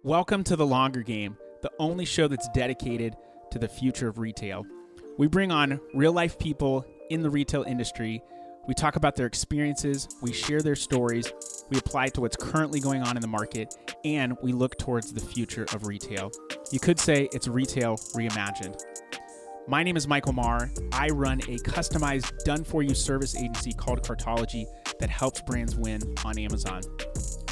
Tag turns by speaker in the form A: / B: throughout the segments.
A: Welcome to The Longer Game, the only show that's dedicated to the future of retail. We bring on real-life people in the retail industry. We talk about their experiences, we share their stories, we apply it to what's currently going on in the market, and we look towards the future of retail. You could say it's Retail Reimagined. My name is Michael Marr. I run a customized, done-for-you service agency called Cartology that helps brands win on Amazon.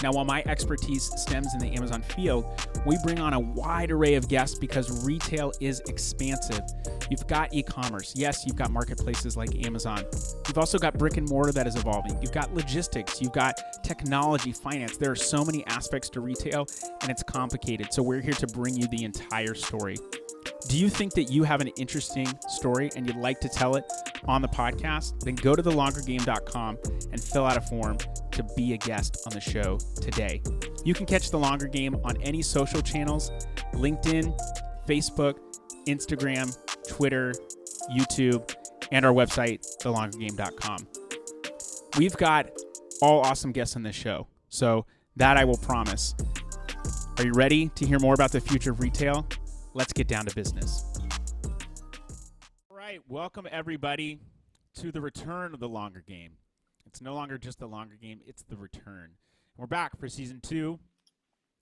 A: Now, while my expertise stems in the Amazon field, we bring on a wide array of guests because retail is expansive. You've got e-commerce. Yes, you've got marketplaces like Amazon. You've also got brick and mortar that is evolving. You've got logistics. You've got technology, finance. There are so many aspects to retail, and it's complicated. So we're here to bring you the entire story. Do you think that you have an interesting story and you'd like to tell it on the podcast? Then go to thelongergame.com and fill out a form to be a guest on the show today. You can catch The Longer Game on any social channels: LinkedIn, Facebook, Instagram, Twitter, YouTube, and our website, thelongergame.com. We've got all awesome guests on this show, so that I will promise. Are you ready to hear more about the future of retail? Let's get down to business. All right, welcome everybody to the return of The Longer Game. It's no longer just The Longer Game, it's the return. We're back for season 2,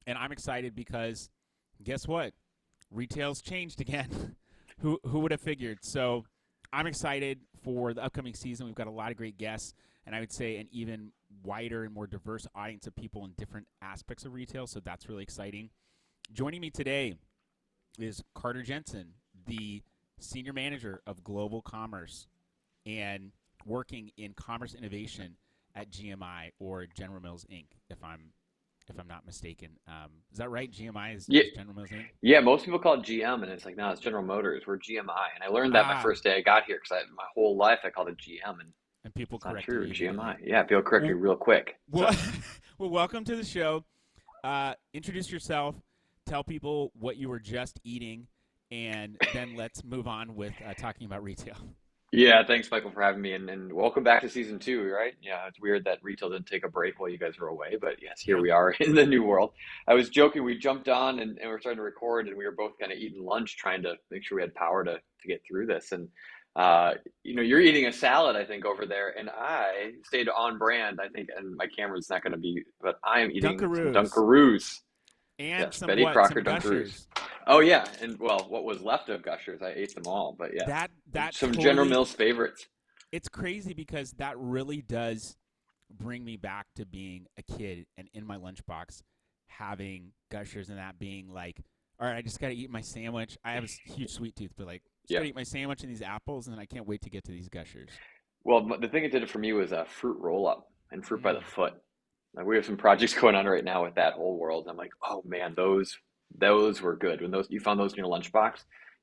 A: and I'm excited because guess what? Retail's changed again. Who would have figured? So I'm excited for the upcoming season. We've got a lot of great guests, and I would say an even wider and more diverse audience of people in different aspects of retail, so that's really exciting. Joining me today is Carter Jensen, the Senior Manager of Global Commerce and working in commerce innovation at GMI, or General Mills Inc., if I'm not mistaken. Is that right? GMI is General Mills Inc.?
B: Yeah, most people call it GM, and it's like, no, it's General Motors. We're GMI. And I learned that my first day I got here because my whole life I called it GM, and
A: people
B: it's not
A: corrected
B: true.
A: you
B: GMI. Yeah, people correct me real quick.
A: Well, well, welcome to the show. Introduce yourself. Tell people what you were just eating, and then let's move on with talking about retail.
B: Yeah, thanks, Michael, for having me, and welcome back to season 2, right? Yeah, it's weird that retail didn't take a break while you guys were away, but yes, here we are in the new world. I was joking, we jumped on and we're starting to record, and we were both kind of eating lunch, trying to make sure we had power to get through this. And you're eating a salad, I think, over there, and I stayed on brand, I think, and my camera's not going to be, but I am eating some Dunkaroos.
A: And
B: yes,
A: some
B: Betty
A: what?
B: Crocker
A: Some
B: Dunkaroos.
A: Gushers.
B: Oh yeah, and well, what was left of Gushers, I ate them all. But yeah,
A: that
B: some
A: totally,
B: General Mills favorites.
A: It's crazy because that really does bring me back to being a kid and in my lunchbox having Gushers, and that being like, all right, I just got to eat my sandwich. I have a huge sweet tooth, but like, got to eat my sandwich and these apples, and then I can't wait to get to these Gushers.
B: Well, the thing that did it for me was a fruit roll up and fruit by the foot. Like, we have some projects going on right now with that whole world. And I'm like, oh man, those were good. When you found those in your lunchbox,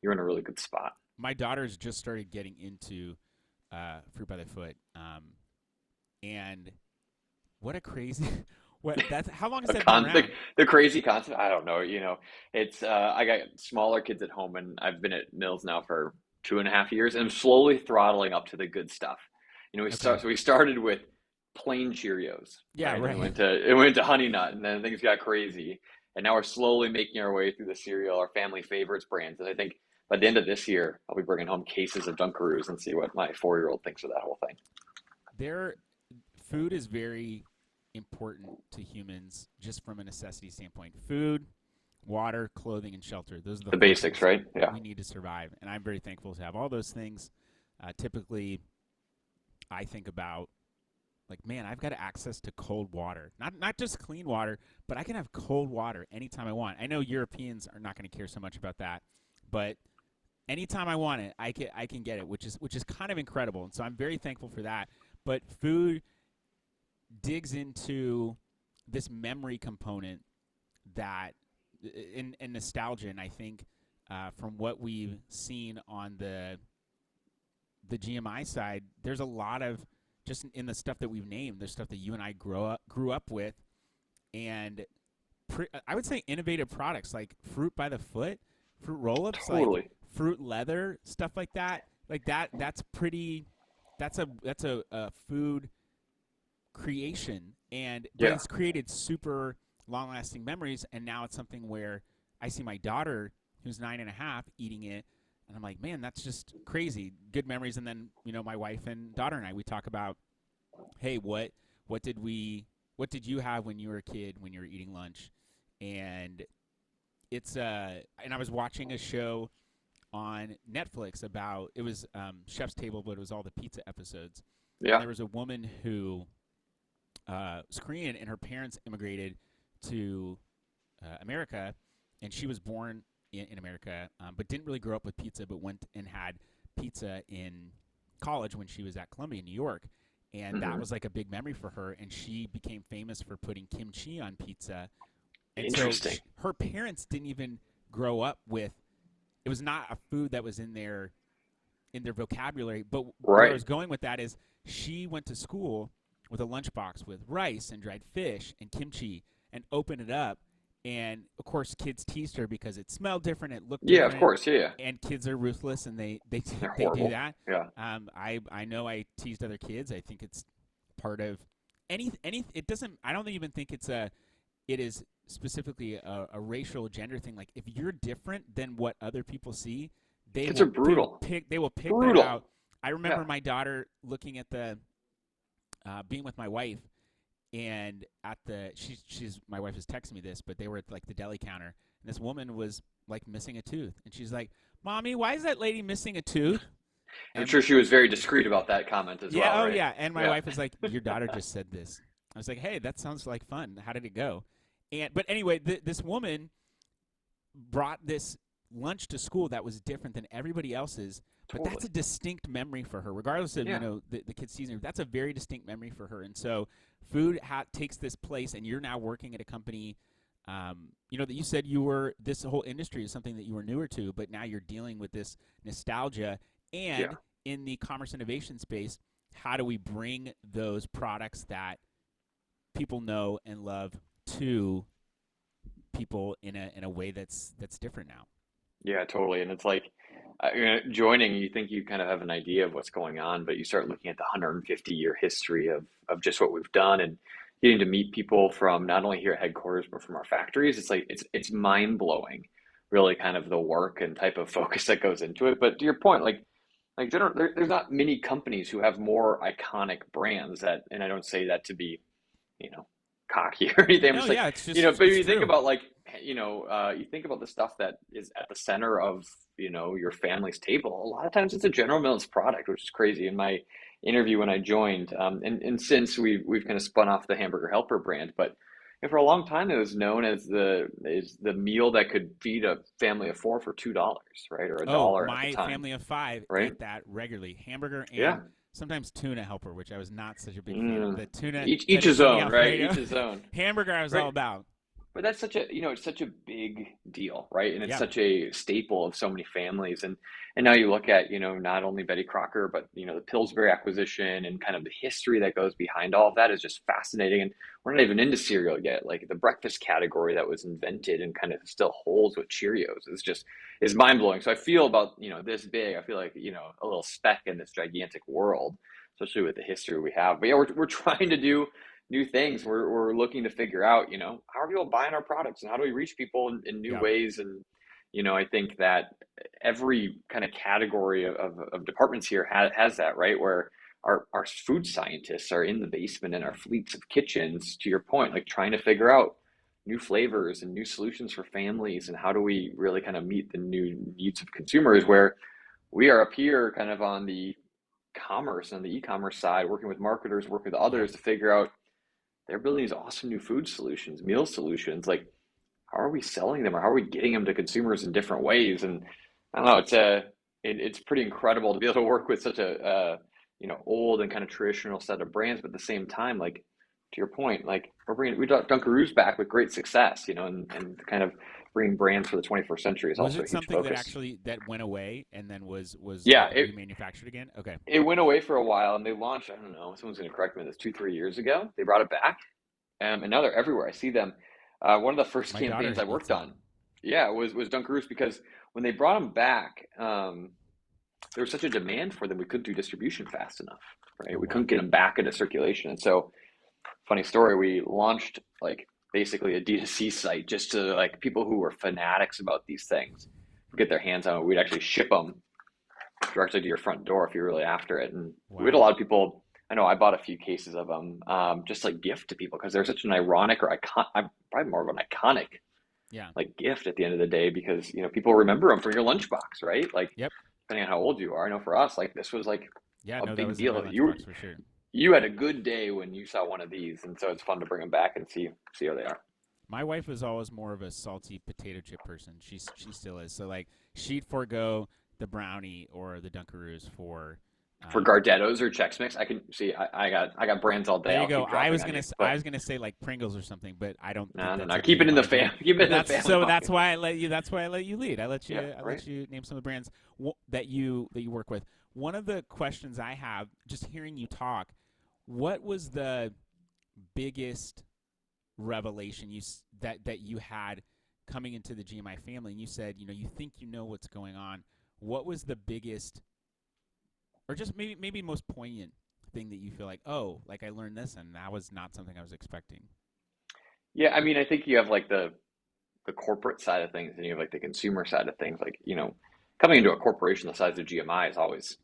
B: you're in a really good spot.
A: My daughter's just started getting into fruit by the foot, and what a crazy how long has that been around?
B: The crazy concept, I don't know. It's I got smaller kids at home, and I've been at Mills now for 2.5 years, and I'm slowly throttling up to the good stuff. We started with plain Cheerios.
A: Yeah, right.
B: It went to Honey Nut, and then things got crazy. And now we're slowly making our way through the cereal, our family favorites brands. And I think by the end of this year, I'll be bringing home cases of Dunkaroos and see what my 4-year-old thinks of that whole thing.
A: Food is very important to humans just from a necessity standpoint. Food, water, clothing, and shelter. Those are the
B: basics, right? Yeah.
A: We need to survive. And I'm very thankful to have all those things. Typically, I think about, like, man, I've got access to cold water. Not just clean water, but I can have cold water anytime I want. I know Europeans are not going to care so much about that, but anytime I want it, I can get it, which is kind of incredible. And so I'm very thankful for that. But food digs into this memory component that in nostalgia, and I think from what we've seen on the GMI side, there's a lot of, just in the stuff that we've named, there's stuff that you and I grew up with, and I would say innovative products like fruit by the foot, fruit roll-ups,
B: totally.
A: Like fruit leather, stuff like that. Like that's a food creation, and but it's created super long lasting memories. And now it's something where I see my daughter, who's 9.5, eating it. And I'm like, man, that's just crazy. Good memories. And then, my wife and daughter and I, we talk about, hey, what did you have when you were a kid, when you were eating lunch? And and I was watching a show on Netflix about, it was Chef's Table, but it was all the pizza episodes. And
B: Yeah.
A: there was a woman who was Korean, and her parents immigrated to America, and she was born in America, but didn't really grow up with pizza, but went and had pizza in college when she was at Columbia, New York. And that
B: Hmm.
A: was like a big memory for her, and she became famous for putting kimchi on pizza. And so
B: Interesting.
A: her parents didn't even grow up with, it was not a food that was in their vocabulary. But where I
B: Right.
A: was going with that is she went to school with a lunchbox with rice and dried fish and kimchi and opened it up. And of course, kids teased her because it smelled different, it looked
B: Yeah, of
A: different,
B: course. Yeah, yeah.
A: and kids are ruthless and they
B: They're
A: they do
B: horrible.
A: that.
B: Yeah.
A: I know I teased other kids. I think it's part of any. It doesn't. I don't even think it's a. It is specifically a racial gender thing. Like if you're different than what other people see, they
B: Kids are
A: will they will
B: brutal.
A: pick they will pick that
B: Brutal.
A: out. I remember
B: Yeah.
A: my daughter looking at the being with my wife, and at the she's my wife is texting me this, but they were at like the deli counter, and this woman was like missing a tooth, and she's like, "Mommy, why is that lady missing a tooth?"
B: I'm
A: And
B: sure she was very discreet about that comment as well,
A: yeah, oh
B: right?
A: yeah, and my
B: Yeah.
A: wife was like, "Your daughter just said this." I was like, "Hey, that sounds like fun. How did it go?" And but anyway, this woman brought this lunch to school that was different than everybody else's, but that's
B: Totally.
A: a distinct memory for her, regardless of
B: Yeah.
A: the kids season. That's a very distinct memory for her, and so food takes this place. And you're now working at a company. That you said this whole industry is something that you were newer to, but now you're dealing with this nostalgia.
B: Yeah.
A: And in the commerce innovation space, how do we bring those products that people know and love to people in a way that's different now?
B: Yeah, totally. And it's like joining, you think you kind of have an idea of what's going on, but you start looking at the 150-year history of just what we've done and getting to meet people from not only here at headquarters, but from our factories. It's like it's mind blowing, really, kind of the work and type of focus that goes into it. But to your point, there's not many companies who have more iconic brands that, and I don't say that to be you know, cocky or anything. I'm
A: No,
B: just like,
A: yeah, it's just
B: but
A: it's
B: you think
A: true.
B: about you think about the stuff that is at the center of, your family's table. A lot of times it's a General Mills product, which is crazy. In my interview when I joined, and since we've kind of spun off the Hamburger Helper brand, but for a long time it was known as the meal that could feed a family of four for $2, right, or a
A: Oh,
B: dollar at the
A: my
B: time,
A: family of five
B: right?
A: ate that regularly. Hamburger
B: Yeah.
A: and sometimes tuna helper, which I was not such a big fan of.
B: Mm.
A: The tuna
B: Each his
A: fettuccine
B: own, right?
A: alfredo.
B: Each his own,
A: Hamburger I was all
B: right?
A: about.
B: But that's it's such a big deal, right? And it's
A: Yeah.
B: such a staple of so many families. And now you look at, not only Betty Crocker, but, the Pillsbury acquisition and kind of the history that goes behind all of that is just fascinating. And we're not even into cereal yet. Like the breakfast category that was invented and kind of still holds with Cheerios is mind blowing. So I feel about, this big, I feel like, a little speck in this gigantic world, especially with the history we have. But yeah, we're trying to do new things. We're looking to figure out, how are people buying our products and how do we reach people in new
A: Yeah.
B: ways? And, I think that every kind of category of departments here has that, right? Where our food scientists are in the basement in our fleets of kitchens, to your point, like trying to figure out new flavors and new solutions for families. And how do we really kind of meet the new needs of consumers, where we are up here kind of on the commerce and the e-commerce side, working with marketers, working with
A: Yeah.
B: others to figure out they're building these awesome new food solutions, meal solutions. Like, how are we selling them, or how are we getting them to consumers in different ways? And I don't know, it's pretty incredible to be able to work with such a old and kind of traditional set of brands, but at the same time, like to your point, like we got Dunkaroos back with great success, and kind of bringing brands for the 21st century is
A: Was
B: also a
A: it
B: huge
A: something that
B: focus.
A: actually that went away and then was
B: Yeah,
A: like
B: it
A: remanufactured again? Okay.
B: it went away for a while, and they launched. I don't know. Someone's going to correct me on this. 2, 3 years ago, they brought it back, and now they're everywhere. I see them. One of the first
A: My daughter
B: campaigns I
A: eats
B: worked
A: them.
B: on, yeah, was Dunkaroos, because when they brought them back, there was such a demand for them, we couldn't do distribution fast enough, right?
A: Oh
B: We
A: wow.
B: couldn't get them back into circulation, and so funny story, we launched like basically a D2C site just to like people who were fanatics about these things get their hands on it. We'd actually ship them directly to your front door if you're really after it. And we had a
A: Wow.
B: lot of people. I know I bought a few cases of them, just like gift to people because they're such an ironic or probably more of an iconic
A: Yeah.
B: like gift at the end of the day because people remember them for your lunchbox, right? Like
A: Yep.
B: depending on how old you are. I know for us, like this was like
A: Yeah.
B: a
A: No, that
B: big
A: was in my
B: deal.
A: lunchbox for sure.
B: You had a good day when you saw one of these, and so it's fun to bring them back and see how they are.
A: My wife was always more of a salty potato chip person. She still is. So like she'd forego the brownie or the Dunkaroos for.
B: For Gardettos or Chex Mix, I can see. I got brands all day.
A: There you
B: I'll
A: go.
B: keep dropping on you,
A: I
B: but
A: was gonna say like Pringles or something, but I don't think
B: no, no,
A: that's
B: no.
A: a
B: Keep it in the
A: GMI
B: fam.
A: brand.
B: Keep it
A: But
B: in the
A: that's
B: family
A: so
B: pocket.
A: that's why I let you. That's why I let you lead.
B: Yeah,
A: I
B: right.
A: let you name some of the brands that you work with. One of the questions I have, just hearing you talk, what was the biggest revelation that you had coming into the GMI family? And you said, you think you know what's going on. What was the biggest, or just maybe most poignant thing that you feel like, oh, like I learned this and that was not something I was expecting?
B: Yeah, I mean, I think you have like the corporate side of things, and you have like the consumer side of things. Like coming into a corporation the size of GMI is always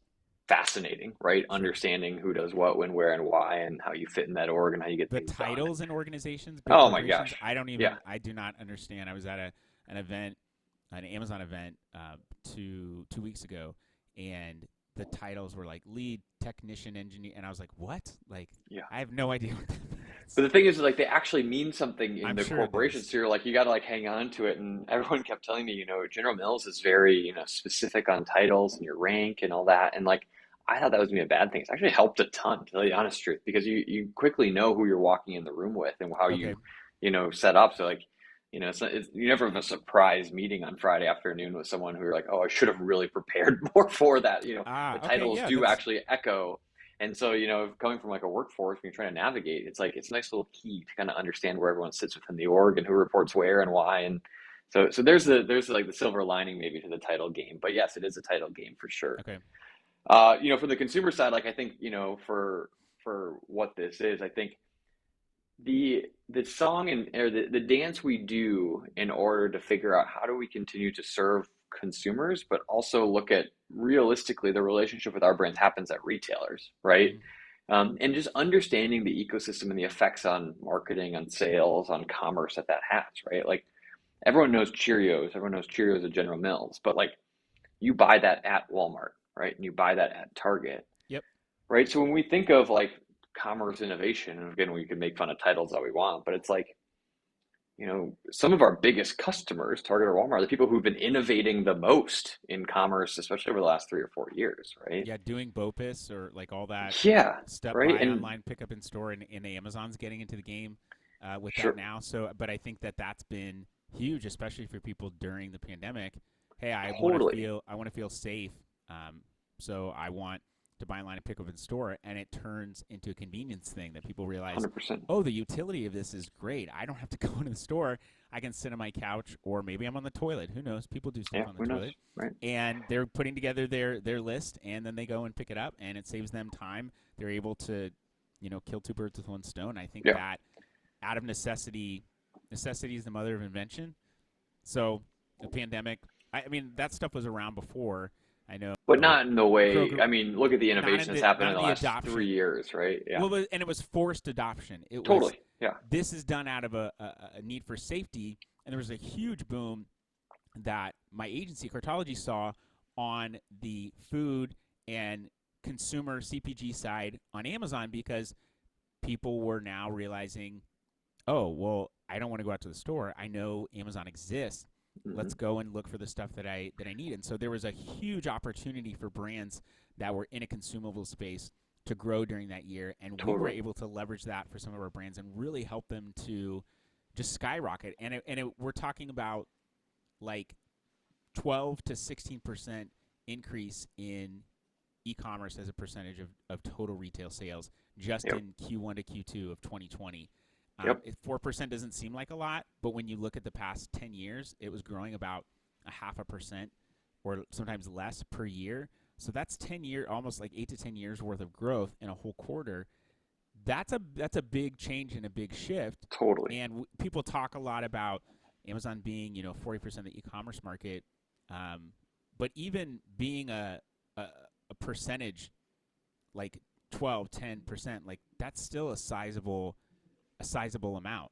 B: fascinating, right?
A: Sure.
B: Understanding who does what, when, where, and why, and how you fit in that org and how you get
A: The
B: things done.
A: titles in organizations, big
B: Oh my
A: corporations,
B: gosh, yeah,
A: I do not understand. I was at an event, an Amazon event, 2 weeks ago, and the titles were like lead technician engineer, and I was like, what? Like,
B: yeah.
A: I have no idea what that means.
B: But the thing is, like, they actually mean something in
A: I'm
B: the
A: sure it
B: corporation.
A: does.
B: So you're like, you got to like hang on to it. And everyone kept telling me, General Mills is very, specific on titles and your rank and all that. And like, I thought that was gonna be a bad thing. It's actually helped a ton, to tell you the honest truth, because you quickly know who you're walking in the room with and how
A: Okay.
B: set up. So like, you never have a surprise meeting on Friday afternoon with someone who you're like, oh, I should have really prepared more for that. The
A: Okay.
B: titles
A: Yeah.
B: do
A: That's
B: actually echo, and so, coming from like a workforce, when you're trying to navigate, it's like it's a nice little key to kind of understand where everyone sits within the org and who reports where and why. And so there's like the silver lining maybe to the title game. But yes, it is a title game for sure.
A: okay.
B: For the consumer side, like I think, for what this is, I think the song and or the dance we do in order to figure out how do we continue to serve consumers, but also look at realistically the relationship with our brands happens at retailers, right?
A: Hmm.
B: And just understanding the ecosystem and the effects on marketing, on sales, on commerce that has, right? Like everyone knows Cheerios at General Mills, but like you buy that at Walmart, right? And you buy that at Target,
A: Yep.
B: right? So when we think of like commerce innovation, and again, we can make fun of titles that we want, but it's like, some of our biggest customers, Target or Walmart, are the people who've been innovating the most in commerce, especially over the last 3 or 4 years, right?
A: Yeah. Doing BOPIS or like all that
B: Yeah,
A: step
B: right.
A: buy
B: And
A: online, pick up in store, and Amazon's getting into the game with that
B: sure,
A: now. So, but I think that's been huge, especially for people during the pandemic. Hey,
B: totally,
A: I want to feel safe. So I want to buy online and pick up in store, and it turns into a convenience thing that people realize.
B: 100%.
A: Oh, the utility of this is great. I don't have to go into the store. I can sit on my couch, or maybe I'm on the toilet. Who knows? People do stuff
B: Yeah,
A: on the
B: who knows,
A: toilet,
B: right?
A: and they're putting together their list, and then they go and pick it up, and it saves them time. They're able to, kill two birds with one stone. I think
B: Yeah,
A: that out of necessity is the mother of invention. So the pandemic, I mean, that stuff was around before. I know
B: but not in the way.
A: Kroger,
B: I mean, look at the
A: not
B: innovation
A: in
B: that's
A: the
B: happened
A: not
B: in
A: in
B: the
A: the
B: last three
A: adoption.
B: years, right? Yeah,
A: Well, and it was forced adoption. It was
B: totally. Yeah,
A: this is done out of a need for safety, and there was a huge boom that my agency Cartology saw on the food and consumer CPG side on Amazon because people were now realizing, oh, well, I don't want to go out to the store. I know Amazon exists.
B: hmm
A: Let's go and look for the stuff that I need. And so there was a huge opportunity for brands that were in a consumable space to grow during that year, and we were
B: totally.
A: able to leverage that for some of our brands and really help them to just skyrocket. We're talking about like 12 to 16% increase in e-commerce as a percentage of total retail sales just
B: Yep,
A: in Q1 to Q2 of 2020.
B: yep.
A: 4% doesn't seem like a lot, but when you look at the past 10 years, it was growing about a 0.5% or sometimes less per year. So that's 10 year, almost like 8 to 10 years worth of growth in a whole quarter. that's a big change and a big shift.
B: Totally.
A: And people talk a lot about Amazon being 40% of the e-commerce market, but even being a percentage like 12, 10%, like that's still a sizable amount.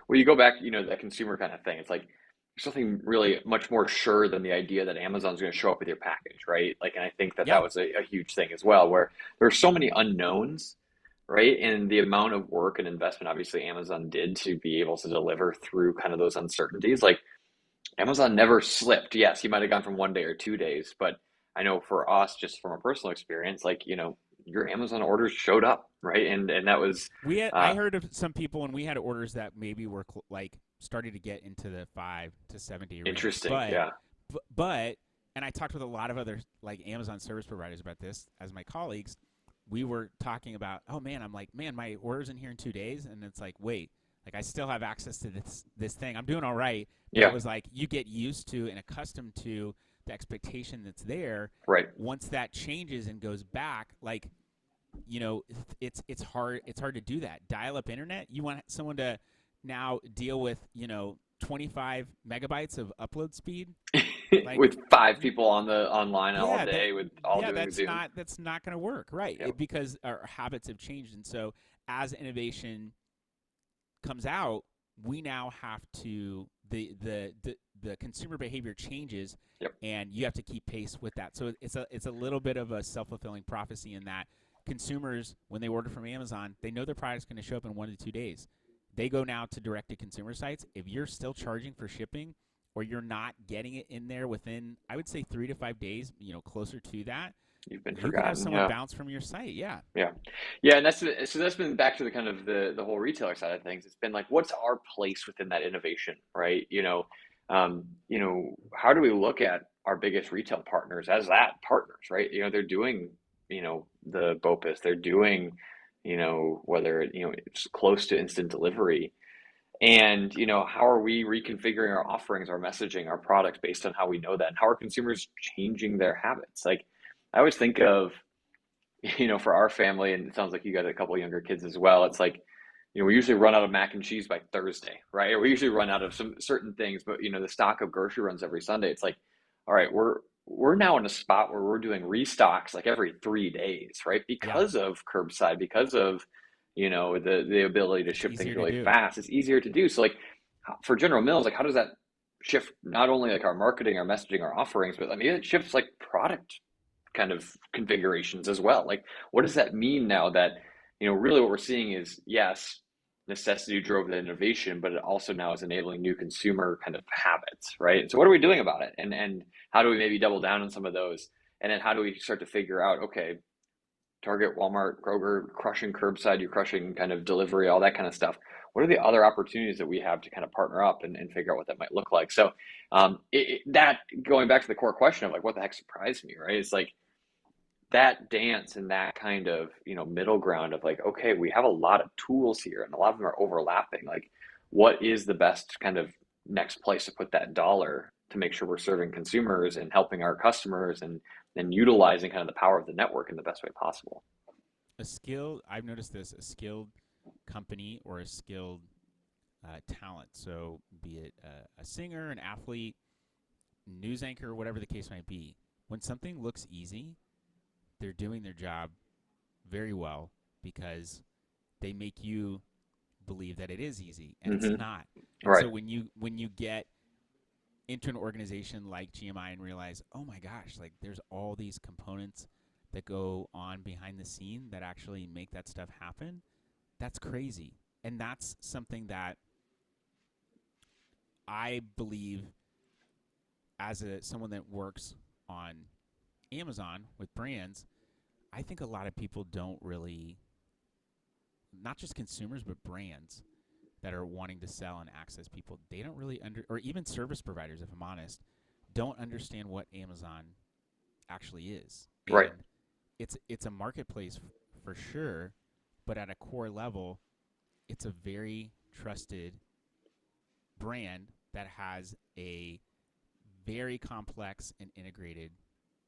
B: Well, you go back, that consumer kind of thing. It's like there's something really much more sure than the idea that Amazon's going to show up with your package, right? Like, and I think that
A: Yeah.
B: that was a huge thing as well, where there's so many unknowns, right? And the amount of work and investment, obviously, Amazon did to be able to deliver through kind of those uncertainties. Like, Amazon never slipped. Yes, he might have gone from 1 day or 2 days, but I know for us, just from a personal experience, like, your Amazon orders showed up, right? And that was
A: I
B: uh,
A: heard of some people and we had orders that maybe were like starting to get into the 5 to 7 day range.
B: interesting. Yeah.
A: But and I talked with a lot of other like Amazon service providers about this as my colleagues. We were talking about, oh man, I'm like, man, my order's in here in 2 days, and it's like, wait, like I still have access to this thing. I'm doing all right, but it
B: Yeah.
A: was like you get used to and accustomed to the expectation that's there.
B: Right.
A: Once that changes and goes back, like it's hard to do that. Dial up internet. You want someone to now deal with 25 megabytes of upload speed, like
B: With five people on the online all
A: yeah,
B: day with all doing
A: that's
B: Zoom.
A: not going to work, right?
B: Yep.
A: Because our habits have changed, and so as innovation comes out, we now have to the consumer behavior changes,
B: Yep.
A: and you have to keep pace with that. So it's a little bit of a self-fulfilling prophecy in that consumers, when they order from Amazon, they know their product's going to show up in 1 to 2 days. They go now to direct-to-consumer sites. If you're still charging for shipping, or you're not getting it in there within, I would say 3 to 5 days, closer to that,
B: You've been
A: you could have
B: forgotten.
A: someone
B: Yeah.
A: bounce from your site. Yeah.
B: Yeah. Yeah. And that's been back to the kind of the whole retailer side of things. It's been like, what's our place within that innovation, right? How do we look at our biggest retail partners as that partners, right? They're doing, the BOPIS, they're doing, whether it's close to instant delivery. And, how are we reconfiguring our offerings, our messaging, our products based on how we know that? And how are consumers changing their habits? Like, I always think of, for our family, and it sounds like you got a couple of younger kids as well. It's like, we usually run out of mac and cheese by Thursday, right? Or we usually run out of some certain things, but the stock of grocery runs every Sunday. It's like, all right, we're now in a spot where we're doing restocks like every 3 days, right?
A: Yeah.
B: Because of curbside, because of the ability to
A: It's
B: ship things
A: easier to
B: really
A: do.
B: fast. It's easier to do. So like for General Mills, like how does that shift not only like our marketing, our messaging, our offerings, but I mean it shifts like product kind of configurations as well. Like, what does that mean now that, really what we're seeing is, yes, necessity drove the innovation, but it also now is enabling new consumer kind of habits, right? So what are we doing about it? And how do we maybe double down on some of those? And then how do we start to figure out, okay, Target, Walmart, Kroger, crushing curbside, you're crushing kind of delivery, all that kind of stuff. What are the other opportunities that we have to kind of partner up and figure out what that might look like? So that going back to the core question of like, what the heck surprised me, right? It's like that dance and that kind of, middle ground of like, okay, we have a lot of tools here and a lot of them are overlapping. Like, what is the best kind of next place to put that dollar to make sure we're serving consumers and helping our customers and utilizing kind of the power of the network in the best way possible?
A: I've noticed this, a skilled company or a skilled talent. So be it a singer, an athlete, news anchor, whatever the case might be. When something looks easy, they're doing their job very well because they make you believe that it is easy and it's
B: Hmm.
A: not. And
B: Right.
A: so when you get into an organization like GMI and realize, oh my gosh, like there's all these components that go on behind the scene that actually make that stuff happen, that's crazy. And that's something that I believe as someone that works on Amazon with brands, I think a lot of people don't really, not just consumers, but brands that are wanting to sell and access people, they don't really or even service providers, if I'm honest, don't understand what Amazon actually is.
B: Right.
A: And it's a marketplace for sure, but at a core level, it's a very trusted brand that has a very complex and integrated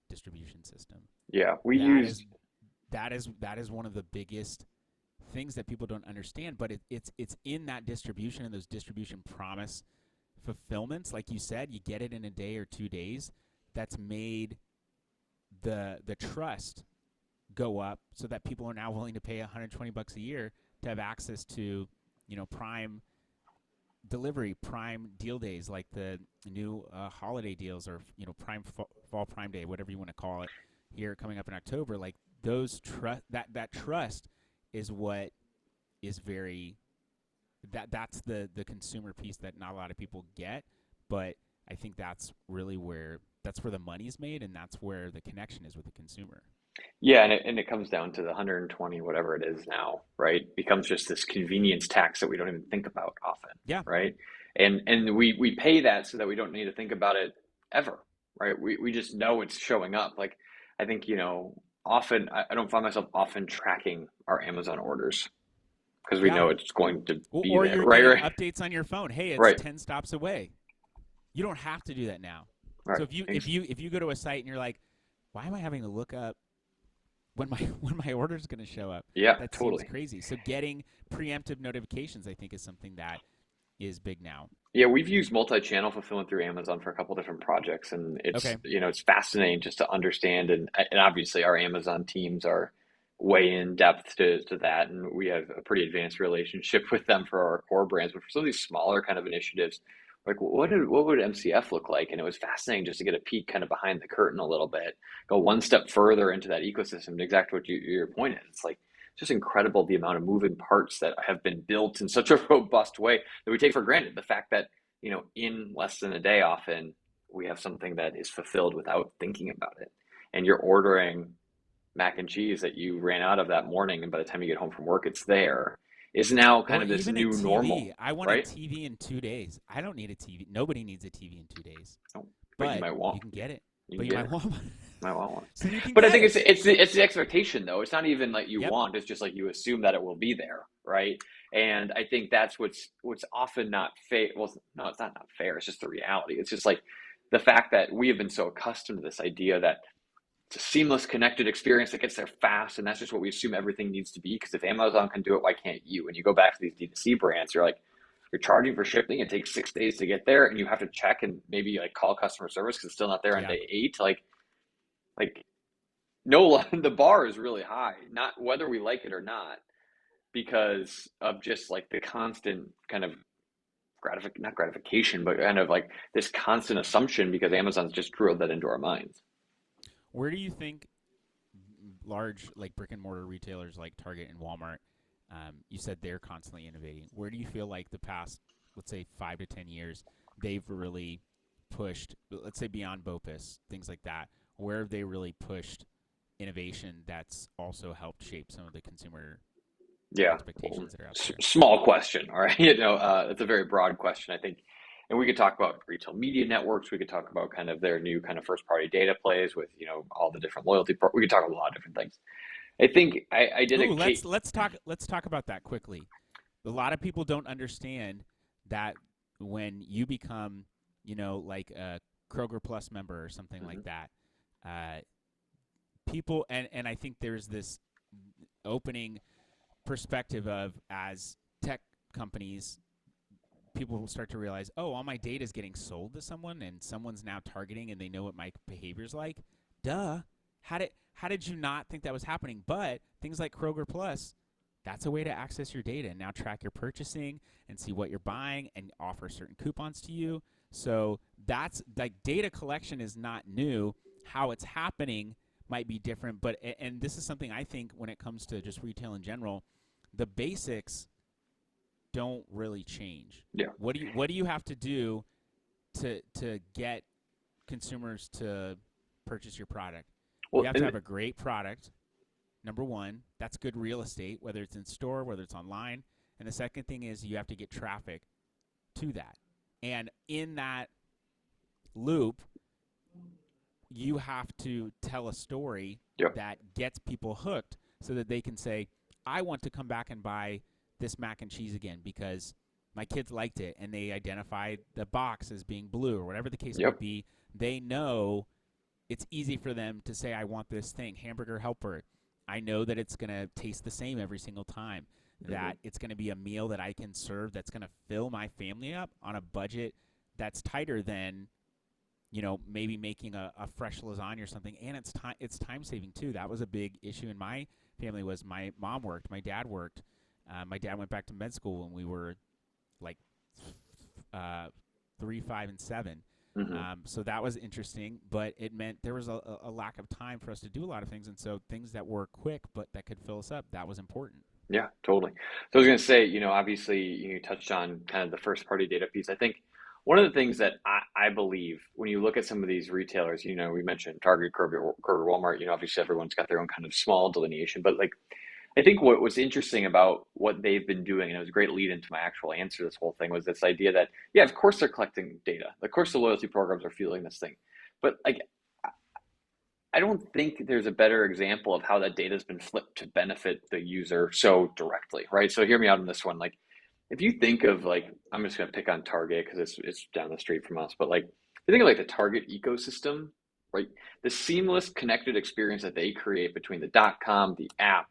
A: distribution system.
B: Yeah. We
A: That
B: used,
A: is that is one of the biggest things that people don't understand, but it's in that distribution and those distribution promise fulfillments. Like you said, you get it in a day or 2 days. That's made the trust go up so that people are now willing to pay $120 a year to have access to, prime delivery, prime deal days like the new holiday deals, or prime fall prime day, whatever you want to call it, here coming up in October. Like those that trust is what is very that's the consumer piece that not a lot of people get, but I think that's really where the money's made, and that's where the connection is with the consumer.
B: Yeah, and it comes down to the 120, whatever it is now, right? Becomes just this convenience tax that we don't even think about often,
A: Yeah.
B: right? And we pay that so that we don't need to think about it ever, right? We just know it's showing up. Like I think, often I don't find myself often tracking our Amazon orders because we
A: Yeah.
B: know it's going to be
A: Or
B: there,
A: you're
B: right?
A: getting
B: Right,
A: updates on your phone. Hey, it's
B: right,
A: 10 stops away. You don't have to do that now. So
B: right.
A: if you go to a site and you're like, why am I having to look up when my when my order is going to show up?
B: Yeah,
A: That seems
B: totally.
A: crazy. So getting preemptive notifications, I think, is something that is big now.
B: Yeah, we've used multi-channel fulfillment through Amazon for a couple different projects, and
A: Okay.
B: it's fascinating just to understand, and obviously our Amazon teams are way in depth to that, and we have a pretty advanced relationship with them for our core brands. But for some of these smaller kind of initiatives, like what would MCF look like? And it was fascinating just to get a peek kind of behind the curtain a little bit, go one step further into that ecosystem. Exactly what your point is. It's like just incredible the amount of moving parts that have been built in such a robust way that we take for granted. The fact that, in less than a day, often we have something that is fulfilled without thinking about it. And you're ordering mac and cheese that you ran out of that morning, and by the time you get home from work, it's there, is now kind
A: Or
B: of this
A: even a
B: new
A: TV.
B: normal,
A: I want a
B: right?
A: TV in 2 days. I don't need a TV. Nobody needs a TV in 2 days.
B: Oh, but you
A: But
B: might
A: you
B: want,
A: can get it.
B: you
A: But
B: can
A: you
B: get
A: might
B: it.
A: want one.
B: Might want one.
A: So you can
B: But I
A: get
B: think
A: it.
B: it's the expectation though. It's not even like you
A: Yep.
B: want. It's just like you assume that it will be there, right? And I think that's what's often not fair. Well, no, it's not fair. It's just the reality. It's just like the fact that we have been so accustomed to this idea that it's a seamless, connected experience that gets there fast, and that's just what we assume everything needs to be. Because if Amazon can do it, why can't you? And you go back to these D2C brands, you're like, you're charging for shipping. It takes 6 days to get there, and you have to check and maybe like call customer service because it's still not there on
A: Yeah.
B: day 8. Like no, the bar is really high, not whether we like it or not, because of just like the constant kind of not gratification, but kind of like this constant assumption because Amazon's just drilled that into our minds.
A: Where do you think large, like brick and mortar retailers like Target and Walmart, you said they're constantly innovating. Where do you feel like the past, let's say, 5 to 10 years, they've really pushed, let's say beyond BOPIS, things like that, where have they really pushed innovation that's also helped shape some of the consumer
B: Yeah, well,
A: expectations that are out there?
B: small question. All right, it's a very broad question, I think, and we could talk about retail media networks. We could talk about kind of their new kind of first party data plays with all the different loyalty. We could talk a lot of different things. I think I did
A: Ooh,
B: a case.
A: let's talk about that quickly. A lot of people don't understand that when you become, like a Kroger Plus member or something like
B: Mhm.
A: that, uh, people and I think there's this opening perspective of, as tech companies, people will start to realize, oh, all my data is getting sold to someone, and someone's now targeting, and they know what my behavior's like. Duh. How did you not think that was happening? But things like Kroger Plus, that's a way to access your data and now track your purchasing and see what you're buying and offer certain coupons to you. So that's like, data collection is not new. How it's happening might be different, but and this is something I think when it comes to just retail in general, the basics don't really change.
B: Yeah.
A: What do you have to do to get consumers to purchase your product? You
B: Well,
A: have to have a great product. Number one, that's good real estate, whether it's in store, whether it's online. And the second thing is you have to get traffic to that. And in that loop, you have to tell a story
B: yeah,
A: that gets people hooked so that they can say, I want to come back and buy this mac and cheese again because my kids liked it and they identified the box as being blue or whatever the case may
B: yep,
A: be. They know it's easy for them to say, I want this thing, hamburger helper. I know that it's going to taste the same every single time.
B: Hmm.
A: that it's going to be a meal that I can serve that's going to fill my family up on a budget that's tighter than, maybe making a fresh lasagna or something. And it's time saving too. That was a big issue in my family. Was my mom worked, my dad worked. My dad went back to med school when we were like uh, 3, 5, and 7.
B: Hmm.
A: So that was interesting, but it meant there was a lack of time for us to do a lot of things. And so things that were quick but that could fill us up, that was important.
B: Yeah, totally. So I was going to say, obviously you touched on kind of the first party data piece. I think one of the things that I believe when you look at some of these retailers, we mentioned Target, Kroger, Walmart, obviously everyone's got their own kind of small delineation, but like I think what was interesting about what they've been doing, and it was a great lead into my actual answer to this whole thing, was this idea that, yeah, of course they're collecting data. Of course the loyalty programs are fueling this thing. But like I don't think there's a better example of how that data has been flipped to benefit the user so directly, right? So hear me out on this one. Like, if you think of like, I'm just gonna pick on Target because it's down the street from us, but like, if you think of like the Target ecosystem, right? The seamless connected experience that they create between the .com, the app,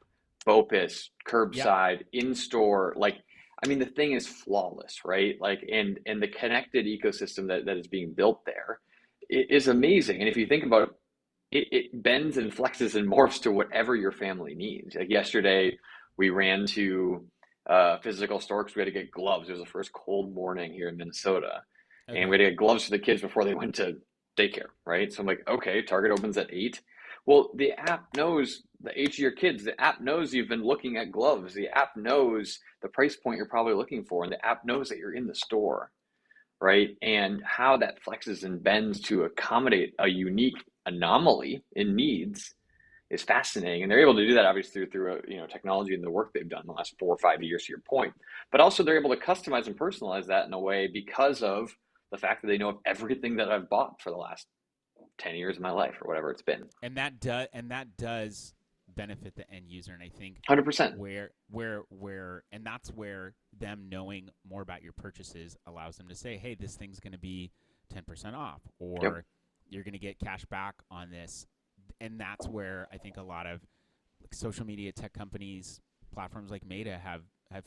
B: BOPIS,
A: Yep.
B: curbside, in store, like, I mean, the thing is flawless, right? Like, and the connected ecosystem that is being built there is amazing. And if you think about it bends and flexes and morphs to whatever your family needs. Like yesterday, we ran to a physical store because we had to get gloves. It was the first cold morning here in Minnesota, and we
A: Okay.
B: had to get gloves for the kids before they went to daycare, right? So I'm like, okay, Target opens at 8. Well, the app knows the age of your kids. The app knows you've been looking at gloves. The app knows the price point you're probably looking for, and the app knows that you're in the store, right? And how that flexes and bends to accommodate a unique anomaly in needs is fascinating. And they're able to do that obviously through technology and the work they've done in the last 4 or 5 years, to your point. But also they're able to customize and personalize that in a way because of the fact that they know of everything that I've bought for the last 10 years of my life or whatever it's been.
A: And that does benefit the end user. And I think
B: 100%.
A: and that's where them knowing more about your purchases allows them to say, hey, this thing's going to be 10% off,
B: Yep.
A: or you're going to get cash back on this. And that's where I think a lot of like, social media tech companies, platforms like Meta have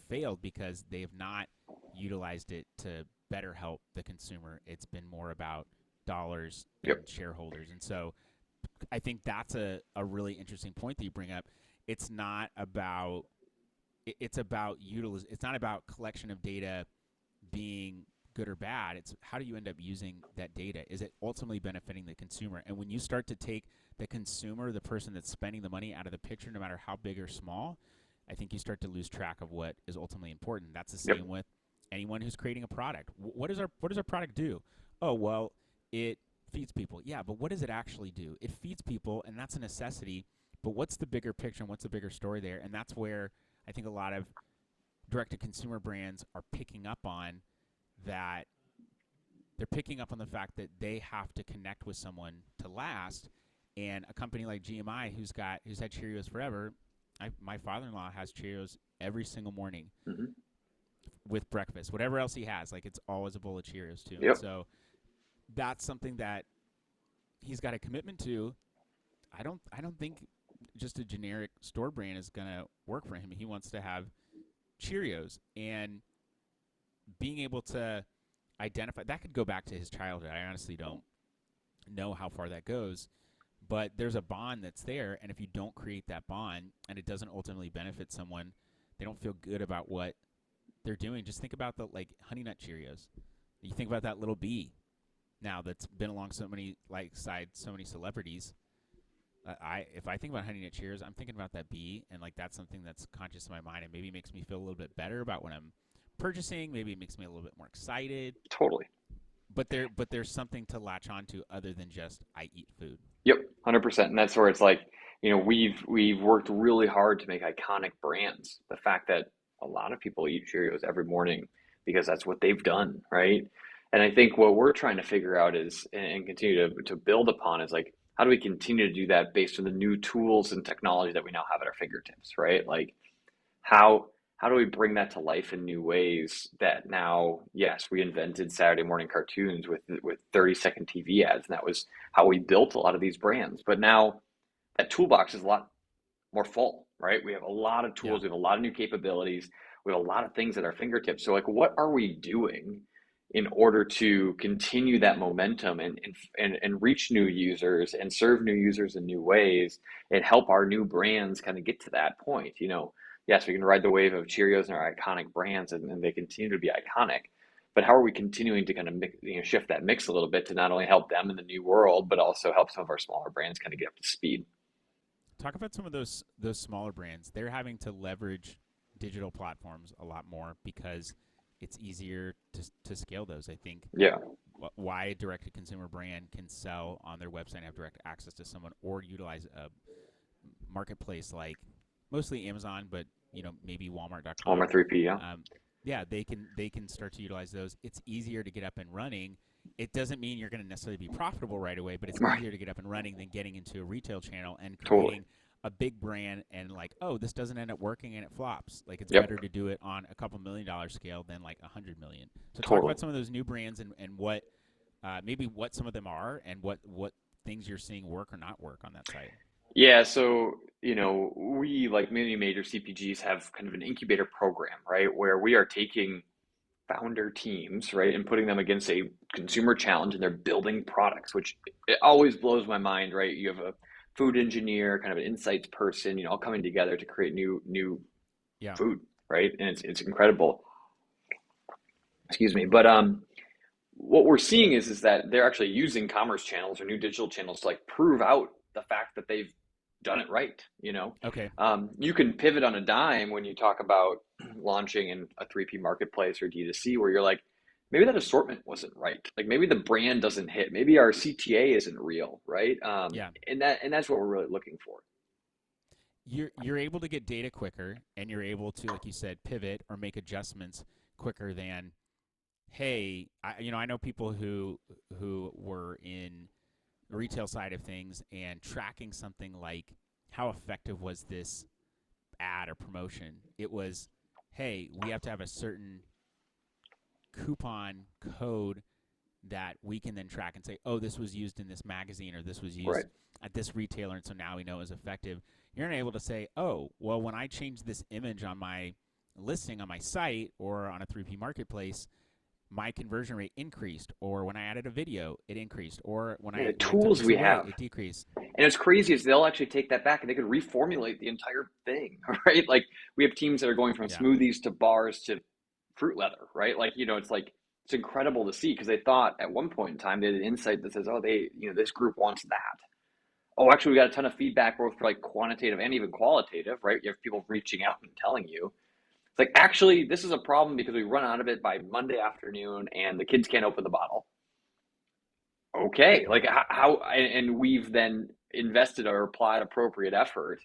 A: failed because they have not utilized it to better help the consumer. It's been more about dollars
B: Yep.
A: and shareholders. And so I think that's a really interesting point that you bring up. It's not about it's about it's not about collection of data being good or bad. It's how do you end up using that data? Is it ultimately benefiting the consumer? And when you start to take the consumer, the person that's spending the money, out of the picture, no matter how big or small, I think you start to lose track of what is ultimately important. That's the
B: Yep.
A: same with anyone who's creating a product. What does our product do? Oh well, it feeds people. Yeah, but what does it actually do? It feeds people, and that's a necessity. But what's the bigger picture and what's the bigger story there? And that's where I think a lot of direct to consumer brands are picking up on that. They're picking up on the fact that they have to connect with someone to last. And a company like GMI, who's had Cheerios forever, my father-in-law has Cheerios every single morning
B: Hmm.
A: with breakfast. Whatever else he has, like it's always a bowl of Cheerios too. And
B: Yep.
A: so that's something that he's got a commitment to. I don't think just a generic store brand is gonna work for him. He wants to have Cheerios, and being able to identify that could go back to his childhood. I honestly don't know how far that goes, but there's a bond that's there, and if you don't create that bond and it doesn't ultimately benefit someone, they don't feel good about what they're doing. Just think about the like Honey Nut Cheerios. You think about that little bee now that's been along so many like side so many celebrities. I if I think about Honey Nut Cheerios, I'm thinking about that bee, and like that's something that's conscious in my mind, and maybe makes me feel a little bit better about when I'm purchasing. Maybe it makes me a little bit more excited.
B: Totally.
A: But there's something to latch onto other than just I eat food.
B: Yep, 100%. And that's where it's like, we've worked really hard to make iconic brands. The fact that a lot of people eat Cheerios every morning because that's what they've done, right? And I think what we're trying to figure out is and continue to build upon is like how do we continue to do that based on the new tools and technology that we now have at our fingertips, right? Like how do we bring that to life in new ways that now, yes, we invented Saturday morning cartoons with 30-second TV ads, and that was how we built a lot of these brands. But now that toolbox is a lot more full, right? We have a lot of
A: Yeah.
B: tools, we have a lot of new capabilities, we have a lot of things at our fingertips. So like, what are we doing in order to continue that momentum and reach new users and serve new users in new ways and help our new brands kind of get to that point? Yes, we can ride the wave of Cheerios and our iconic brands, and they continue to be iconic. But how are we continuing to kind of shift that mix a little bit to not only help them in the new world, but also help some of our smaller brands kind of get up to speed?
A: Talk about some of those smaller brands. They're having to leverage digital platforms a lot more because it's easier to scale those. I think
B: Yeah,
A: why a direct to consumer brand can sell on their website and have direct access to someone, or utilize a marketplace like mostly Amazon, but maybe
B: Walmart
A: Walmart.com.
B: 3P, yeah,
A: Um, yeah, they can start to utilize those. It's easier to get up and running. It doesn't mean you're going to necessarily be profitable right away, but it's
B: right,
A: easier to get up and running than getting into a retail channel and
B: totally.
A: creating a big brand and like, oh, this doesn't end up working and it flops. Like it's
B: Yep,
A: better to do it on a couple $1 million scale than like 100 million. So talk
B: totally.
A: about some of those new brands and what maybe what some of them are and what things you're seeing work or not work on that site.
B: Yeah, so, we, like many major CPGs, have kind of an incubator program, right? Where we are taking founder teams, right, and putting them against a consumer challenge and they're building products, which it always blows my mind, right? You have a food engineer, kind of an insights person, all coming together to create new
A: Yeah.
B: food, right? And it's incredible. Excuse me. But what we're seeing is that they're actually using commerce channels or new digital channels to like prove out the fact that they've done it right.
A: Okay.
B: You can pivot on a dime when you talk about launching in a 3P marketplace or D2C, where you're like, maybe that assortment wasn't right. Like maybe the brand doesn't hit. Maybe our CTA isn't real, right?
A: Yeah.
B: And that's what we're really looking for.
A: You're able to get data quicker and you're able to, like you said, pivot or make adjustments quicker than, hey, I know people who were in the retail side of things and tracking something like how effective was this ad or promotion. It was, hey, we have to have a certain coupon code that we can then track and say, oh, this was used in this magazine or this was
B: Right.
A: used at this retailer, and so now we know it was effective. You're not able to say, oh, well, when I changed this image on my listing on my site or on a 3P marketplace, my conversion rate increased, or when I added a video, it increased, or when
B: Yeah, the
A: I took
B: tools
A: this
B: we
A: away,
B: have.
A: it decreased.
B: And it's crazy is they'll actually take that back and they could reformulate the entire thing, right? Like we have teams that are going from
A: Yeah.
B: smoothies to bars to fruit leather, right? Like, it's like it's incredible to see because they thought at one point in time they had an insight that says, oh, this group wants that. Oh, actually, we got a ton of feedback both for like quantitative and even qualitative, right? You have people reaching out and telling you. It's like, actually, this is a problem because we run out of it by Monday afternoon and the kids can't open the bottle. Okay,
A: Yeah.
B: like how and we've then invested or applied appropriate effort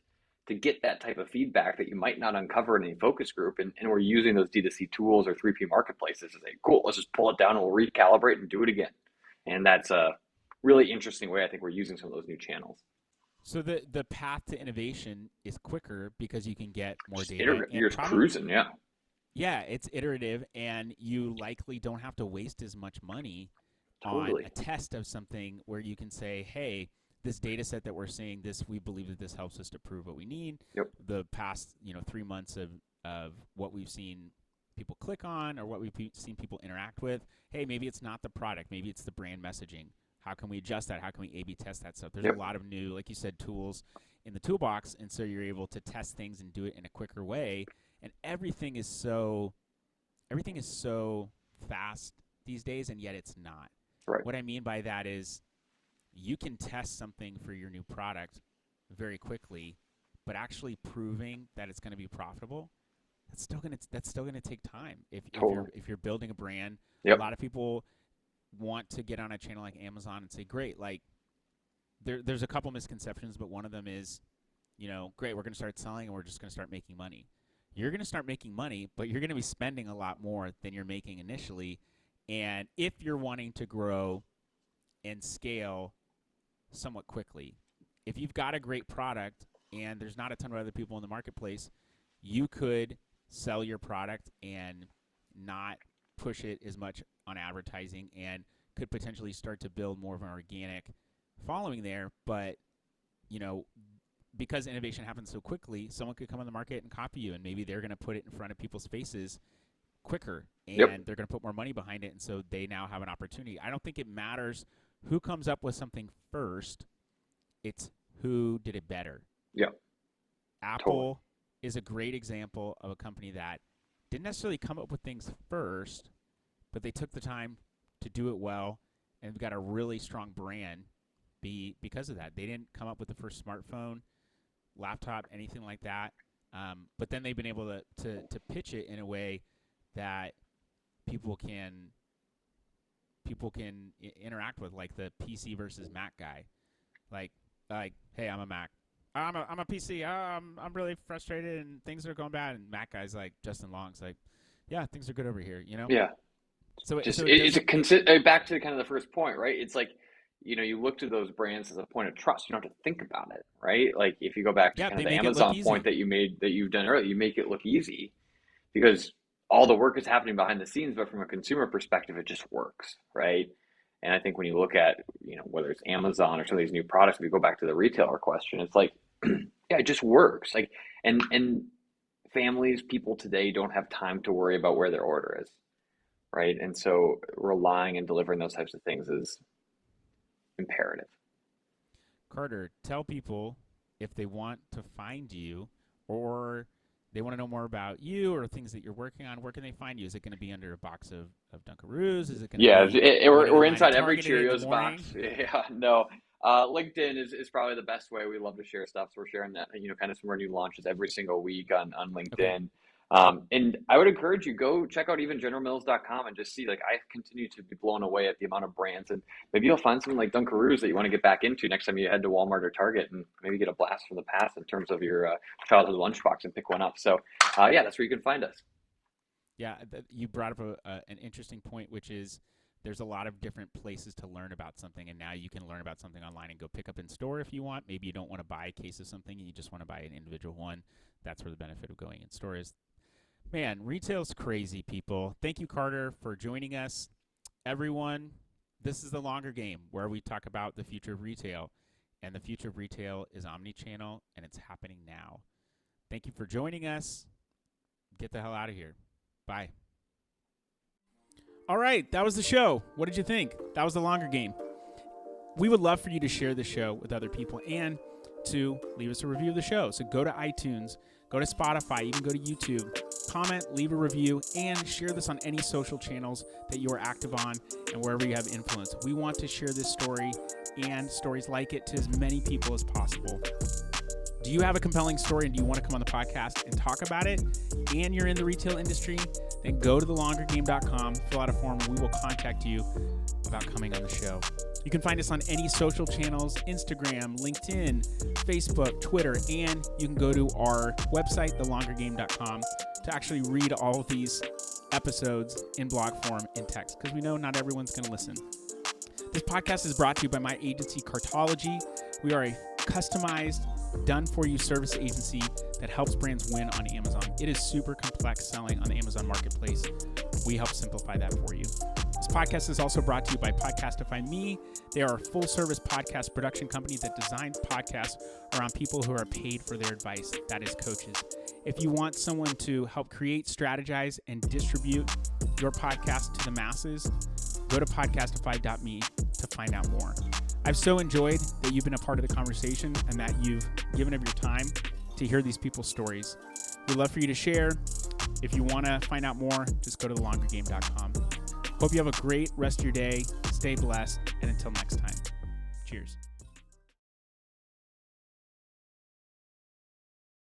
B: to get that type of feedback that you might not uncover in a focus group, and we're using those D2C tools or 3P marketplaces to say, cool, let's just pull it down and we'll recalibrate and do it again. And that's a really interesting way I think we're using some of those new channels.
A: So the path to innovation is quicker because you can get more
B: Just
A: data
B: you're
A: and
B: just
A: probably,
B: cruising, yeah,
A: yeah, it's iterative and you likely don't have to waste as much money on a
B: totally.
A: test of something where you can say, hey, this data set that we're seeing, this we believe that this helps us to prove what we need.
B: Yep,
A: The past, 3 months of what we've seen people click on or what we've seen people interact with. Hey, maybe it's not the product, maybe it's the brand messaging. How can we adjust that? How can we A/B test that stuff? There's a
B: yep,
A: lot of new, like you said, tools in the toolbox, and so you're able to test things and do it in a quicker way. And everything is so fast these days, and yet it's not.
B: right,
A: What I mean by that is you can test something for your new product very quickly, but actually proving that it's going to be profitable, that's still gonna take time. If
B: totally.
A: you're building a brand, a
B: Yep,
A: lot of people want to get on a channel like Amazon and say, great, like there's a couple misconceptions, but one of them is, great, we're going to start selling and we're just going to start making money. You're going to start making money, but you're going to be spending a lot more than you're making initially. And if you're wanting to grow and scale somewhat quickly, if you've got a great product and there's not a ton of other people in the marketplace, you could sell your product and not push it as much on advertising and could potentially start to build more of an organic following there. But, you know, because innovation happens so quickly, someone could come on the market and copy you, and maybe they're going to put it in front of people's faces quicker, and
B: Yep.
A: they're going to put more money behind it, and so they now have an opportunity. I don't think it matters who comes up with something first. It's who did it better.
B: Yep.
A: Apple
B: Totally.
A: is a great example of a company that didn't necessarily come up with things first, but they took the time to do it well and got a really strong brand because of that. They didn't come up with the first smartphone, laptop, anything like that, but then they've been able to pitch it in a way that people can interact with, like the PC versus Mac guy. Like, hey, I'm a Mac. I'm a PC. I'm really frustrated and things are going bad. And Mac guy's like, Justin Long's like, yeah, things are good over here.
B: Yeah.
A: So
B: Just
A: it
B: it's a
A: doesn't.
B: back to kind of the first point, right? It's like, you look to those brands as a point of trust. You don't have to think about it, right? Like if you go back to
A: Yeah,
B: kind
A: they
B: of the
A: make it look
B: Amazon point
A: easy.
B: that you've done earlier, you make it look easy because all the work is happening behind the scenes, but from a consumer perspective, it just works, right? And I think when you look at, whether it's Amazon or some of these new products, if you go back to the retailer question, it's like, yeah, it just works. Like, and families, people today don't have time to worry about where their order is, right? And so relying and delivering those types of things is imperative.
A: Carter, tell people if they want to find you or they want to know more about you or things that you're working on, where can they find you? Is it going to be under a box of Dunkaroos? Is it going to
B: Yeah,
A: be when you're
B: we're
A: in line at
B: inside every
A: Target at 8 in the
B: Cheerios
A: morning?
B: box. Yeah, no. LinkedIn is probably the best way. We love to share stuff. So we're sharing that, kind of some of our new launches every single week on
A: Okay.
B: LinkedIn. And I would encourage you, go check out even generalmills.com and just see, like, I continue to be blown away at the amount of brands. And maybe you'll find something like Dunkaroos that you want to get back into next time you head to Walmart or Target and maybe get a blast from the past in terms of your childhood lunchbox and pick one up. So, yeah, that's where you can find us.
A: Yeah, you brought up an interesting point, which is there's a lot of different places to learn about something, and now you can learn about something online and go pick up in store if you want. Maybe you don't want to buy a case of something and you just want to buy an individual one. That's where the benefit of going in store is. Man, retail's crazy, people. Thank you, Carter, for joining us. Everyone, this is the longer game where we talk about the future of retail, and the future of retail is omnichannel, and it's happening now. Thank you for joining us. Get the hell out of here. Bye. All right, that was the show. What did you think? That was the longer game. We would love for you to share the show with other people and to leave us a review of the show. So go to iTunes, go to Spotify, even go to YouTube, comment, leave a review, and share this on any social channels that you are active on and wherever you have influence. We want to share this story and stories like it to as many people as possible. Do you have a compelling story and do you want to come on the podcast and talk about it, and you're in the retail industry, then go to thelongergame.com, fill out a form, and we will contact you about coming on the show. You can find us on any social channels, Instagram, LinkedIn, Facebook, Twitter, and you can go to our website, thelongergame.com, to actually read all of these episodes in blog form in text, because we know not everyone's going to listen. This podcast is brought to you by my agency, Cartology. We are a customized, done-for-you service agency that helps brands win on Amazon. It is super complex selling on the Amazon Marketplace. We help simplify that for you. This podcast is also brought to you by Podcastify Me. They are a full-service podcast production company that designs podcasts around people who are paid for their advice. That is coaches. If you want someone to help create, strategize, and distribute your podcast to the masses, go to podcastify.me to find out more. I've so enjoyed that you've been a part of the conversation and that you've given of your time to hear these people's stories. We'd love for you to share. If you want to find out more, just go to thelongergame.com. Hope you have a great rest of your day. Stay blessed. And until next time, cheers.